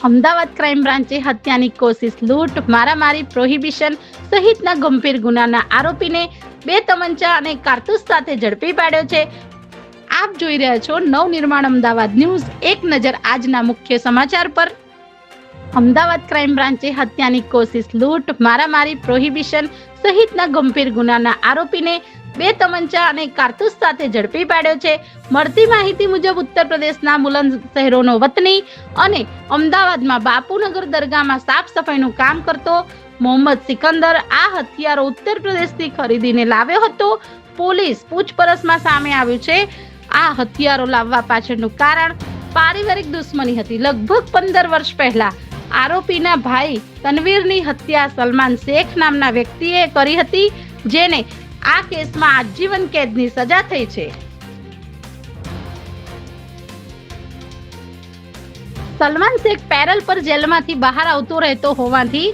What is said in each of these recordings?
Ahmedabad crime બ્રાન્ચે હત્યાની કોશિશ, લૂંટ, મારામારી, પ્રોહિબિશન સહિતના ગંભીર ગુનાના આરોપીને 2 તમંચા અને કારતૂસ સાથે ઝડપી પાડ્યો છે. આપ જોઈ રહ્યા છો નવનિર્માણ અમદાવાદ ન્યૂઝ. એક નજર આજના મુખ્ય સમાચાર પર. અમદાવાદ ક્રાઇમ બ્રાન્ચે હત્યાની કોશિશ, લૂંટ, મારામારી, પ્રોહિબિશન સહિતના ગંભીર ગુનાના આરોપીને 2 તમંચા અને કારતૂસ સાથે ઝડપી પાડ્યો છે. મળતી માહિતી મુજબ ઉત્તર પ્રદેશના મુલંદ શહેરોનો વતની અને અમદાવાદમાં બાપુનગર દરગાહમાં સાફ સફાઈનું કામ કરતો મોહમ્મદ સિકંદર આ હથિયારો ઉત્તર પ્રદેશથી ખરીદીને લાવ્યો હતો. પોલીસ પૂછપરછમાં સામે આવ્યું છે આ હથિયારો લાવવા પાછળનું કારણ પારિવારિક દુશ્મની હતી. લગભગ 15 વર્ષ પહેલા આરોપીના ભાઈ તનવીરની હત્યા સલમાન શેખ નામના વ્યક્તિએ કરી હતી, જેને આ કેસમાં આજીવન કેદની સજા થઈ છે. સલમાન શેખ પેરોલ પર જેલમાંથી બહાર આવતો રહેતો હોવાથી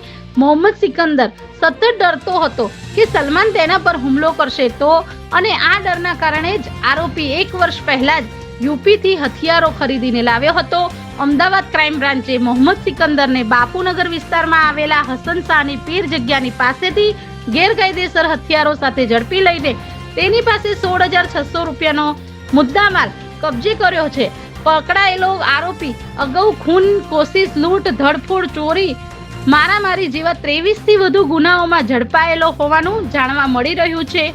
મોહમ્મદ સિકંદર સતત ડરતો હતો કે સલમાન તેના પર હુમલો કરશે તો, અને આ ડરના કારણે જ આરોપી 1 વર્ષ પહેલા જ યુપીથી હથિયારો ખરીદીને લાવ્યો હતો. અમદાવાદ ક્રાઇમ બ્રાન્ચે મોહમ્મદ સિકંદરને બાપુનગર વિસ્તારમાં આવેલા હસન શાહની પીર જગ્યાની પાસેથી ગેરકાયદેસર હથિયારો સાથે ઝડપી લઈને તેની પાસે 16,600 રૂપિયાનો મુદ્દામાલ કબજે કર્યો છે. પકડાયેલો આરોપી અગાઉ ખૂન, કોશિશ, લૂંટ, ધરપકડ, ચોરી, મારામારી જેવા 23થી વધુ ગુનાઓમાં ઝડપાયેલો હોવાનું જાણવા મળી રહ્યું છે.